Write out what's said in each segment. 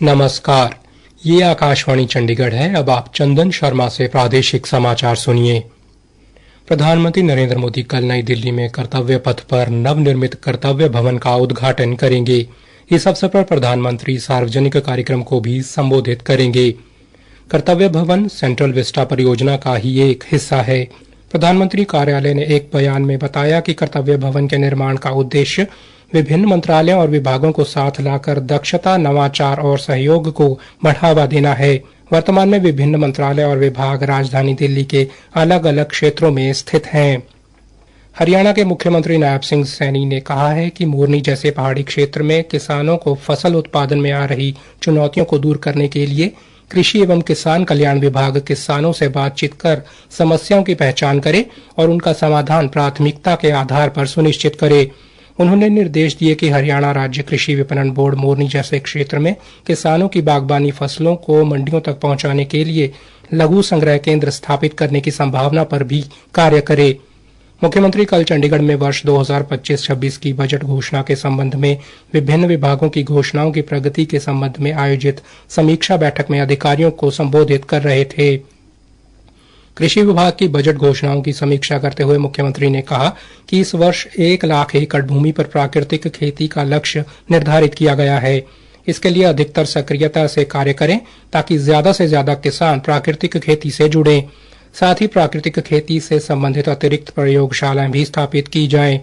नमस्कार, ये आकाशवाणी चंडीगढ़ है। अब आप चंदन शर्मा से प्रादेशिक समाचार सुनिए। प्रधानमंत्री नरेंद्र मोदी कल नई दिल्ली में कर्तव्य पथ पर नवनिर्मित कर्तव्य भवन का उद्घाटन करेंगे। इस अवसर पर प्रधानमंत्री सार्वजनिक कार्यक्रम को भी संबोधित करेंगे। कर्तव्य भवन सेंट्रल विस्टा परियोजना का ही एक हिस्सा है। प्रधानमंत्री कार्यालय ने एक बयान में बताया कि कर्तव्य भवन के निर्माण का उद्देश्य विभिन्न मंत्रालयों और विभागों को साथ लाकर दक्षता, नवाचार और सहयोग को बढ़ावा देना है। वर्तमान में विभिन्न मंत्रालय और विभाग राजधानी दिल्ली के अलग अलग क्षेत्रों में स्थित हैं। हरियाणा के मुख्यमंत्री नायब सिंह सैनी ने कहा है कि मोरनी जैसे पहाड़ी क्षेत्र में किसानों को फसल उत्पादन में आ रही चुनौतियों को दूर करने के लिए कृषि एवं किसान कल्याण विभाग किसानों से बातचीत कर समस्याओं की पहचान करे और उनका समाधान प्राथमिकता के आधार पर सुनिश्चित करे। उन्होंने निर्देश दिए कि हरियाणा राज्य कृषि विपणन बोर्ड मोरनी जैसे क्षेत्र में किसानों की बागबानी फसलों को मंडियों तक पहुंचाने के लिए लघु संग्रह केंद्र स्थापित करने की संभावना पर भी कार्य करे। मुख्यमंत्री कल चंडीगढ़ में वर्ष 2025-26 की बजट घोषणा के संबंध में विभिन्न विभागों की घोषणाओं की प्रगति के संबंध में आयोजित समीक्षा बैठक में अधिकारियों को संबोधित कर रहे थे। कृषि विभाग की बजट घोषणाओं की समीक्षा करते हुए मुख्यमंत्री ने कहा कि इस वर्ष 1 लाख एकड़ भूमि पर प्राकृतिक खेती का लक्ष्य निर्धारित किया गया है। इसके लिए अधिकतर सक्रियता से कार्य करें ताकि ज्यादा से ज्यादा किसान प्राकृतिक खेती से जुड़ें। साथ ही प्राकृतिक खेती से संबंधित अतिरिक्त प्रयोगशालाएं भी स्थापित की जाएं।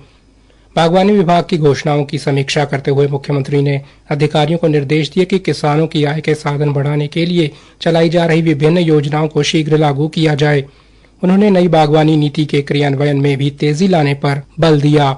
बागवानी विभाग की घोषणाओं की समीक्षा करते हुए मुख्यमंत्री ने अधिकारियों को निर्देश दिए कि किसानों की आय के साधन बढ़ाने के लिए चलाई जा रही विभिन्न योजनाओं को शीघ्र लागू किया जाए। उन्होंने नई बागवानी नीति के क्रियान्वयन में भी तेजी लाने पर बल दिया।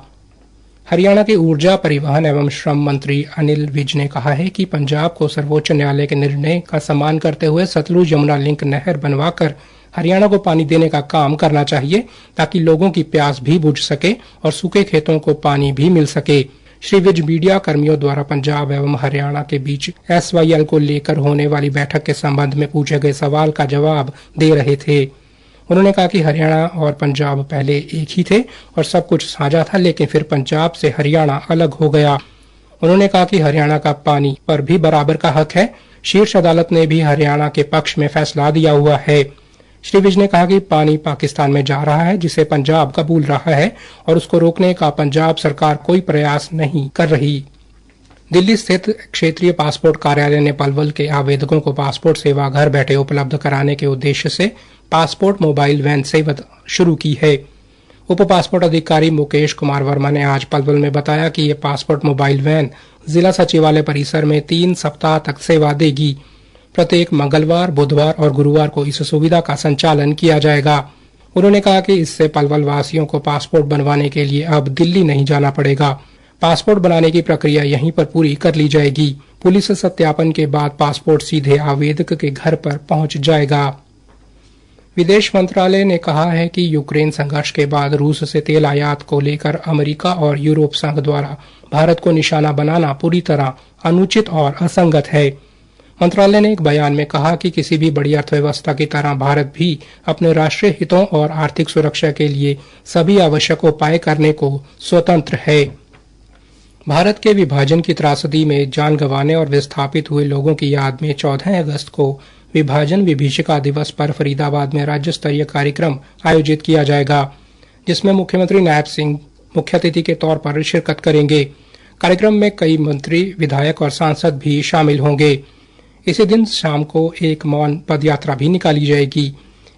हरियाणा के ऊर्जा, परिवहन एवं श्रम मंत्री अनिल विज ने कहा है कि पंजाब को सर्वोच्च न्यायालय के निर्णय का सम्मान करते हुए सतलुज यमुना लिंक नहर बनवाकर हरियाणा को पानी देने का काम करना चाहिए ताकि लोगों की प्यास भी बुझ सके और सूखे खेतों को पानी भी मिल सके। श्री विज मीडिया कर्मियों द्वारा पंजाब एवं हरियाणा के बीच SYL को लेकर होने वाली बैठक के संबंध में पूछे गए सवाल का जवाब दे रहे थे। उन्होंने कहा कि हरियाणा और पंजाब पहले एक ही थे और सब कुछ साझा था, लेकिन फिर पंजाब से हरियाणा अलग हो गया। उन्होंने कहा कि हरियाणा का पानी पर भी बराबर का हक है। शीर्ष अदालत ने भी हरियाणा के पक्ष में फैसला दिया हुआ है। श्री विज ने कहा कि पानी पाकिस्तान में जा रहा है जिसे पंजाब कबूल रहा है और उसको रोकने का पंजाब सरकार कोई प्रयास नहीं कर रही। दिल्ली स्थित क्षेत्रीय पासपोर्ट कार्यालय ने पलवल के आवेदकों को पासपोर्ट सेवा घर बैठे उपलब्ध कराने के उद्देश्य से पासपोर्ट मोबाइल वैन सेवा शुरू की है। उप पासपोर्ट अधिकारी मुकेश कुमार वर्मा ने आज पलवल में बताया कि ये पासपोर्ट मोबाइल वैन जिला सचिवालय परिसर में 3 सप्ताह तक सेवा देगी। प्रत्येक मंगलवार, बुधवार और गुरुवार को इस सुविधा का संचालन किया जाएगा। उन्होंने कहा कि इससे पलवल वासियों को पासपोर्ट बनवाने के लिए अब दिल्ली नहीं जाना पड़ेगा। पासपोर्ट बनाने की प्रक्रिया यहीं पर पूरी कर ली जाएगी। पुलिस सत्यापन के बाद पासपोर्ट सीधे आवेदक के घर पर पहुंच जाएगा। विदेश मंत्रालय ने कहा है कि यूक्रेन संघर्ष के बाद रूस से तेल आयात को लेकर अमेरिका और यूरोप संघ द्वारा भारत को निशाना बनाना पूरी तरह अनुचित और असंगत है। मंत्रालय ने एक बयान में कहा कि किसी भी बड़ी अर्थव्यवस्था की तरह भारत भी अपने राष्ट्रीय हितों और आर्थिक सुरक्षा के लिए सभी आवश्यक उपाय करने को स्वतंत्र है। भारत के विभाजन की त्रासदी में जान गंवाने और विस्थापित हुए लोगों की याद में 14 अगस्त को विभाजन विभीषिका दिवस पर फरीदाबाद में राज्य स्तरीय कार्यक्रम आयोजित किया जाएगा, जिसमें मुख्यमंत्री नायब सिंह मुख्य अतिथि के तौर पर शिरकत करेंगे। कार्यक्रम में कई मंत्री, विधायक और सांसद भी शामिल होंगे। इसी दिन शाम को एक मौन पदयात्रा भी निकाली जाएगी।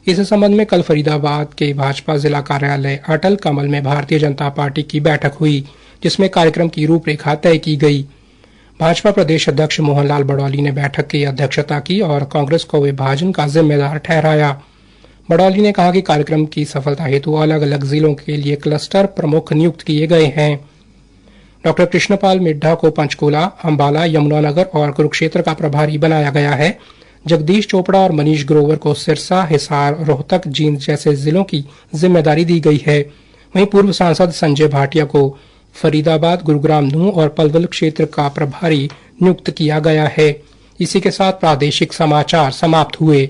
इस संबंध में कल फरीदाबाद के भाजपा जिला कार्यालय अटल कमल में भारतीय जनता पार्टी की बैठक हुई, जिसमें कार्यक्रम की रूपरेखा तय की गई। भाजपा प्रदेश अध्यक्ष मोहनलाल बड़ौली ने बैठक की अध्यक्षता की और कांग्रेस को विभाजन का जिम्मेदार ठहराया। बड़ौली ने कहा कि कार्यक्रम की सफलता हेतु अलग अलग जिलों के लिए क्लस्टर प्रमुख नियुक्त किए गए हैं। डॉक्टर कृष्णपाल मिड्ढा को पंचकूला, अंबाला, यमुनानगर और कुरुक्षेत्र का प्रभारी बनाया गया है। जगदीश चोपड़ा और मनीष ग्रोवर को सिरसा, हिसार, रोहतक, जींद जैसे जिलों की जिम्मेदारी दी गई है। वहीं पूर्व सांसद संजय भाटिया को फरीदाबाद, गुरुग्राम, नूंह और पलवल क्षेत्र का प्रभारी नियुक्त किया गया है। इसी के साथ प्रादेशिक समाचार समाप्त हुए।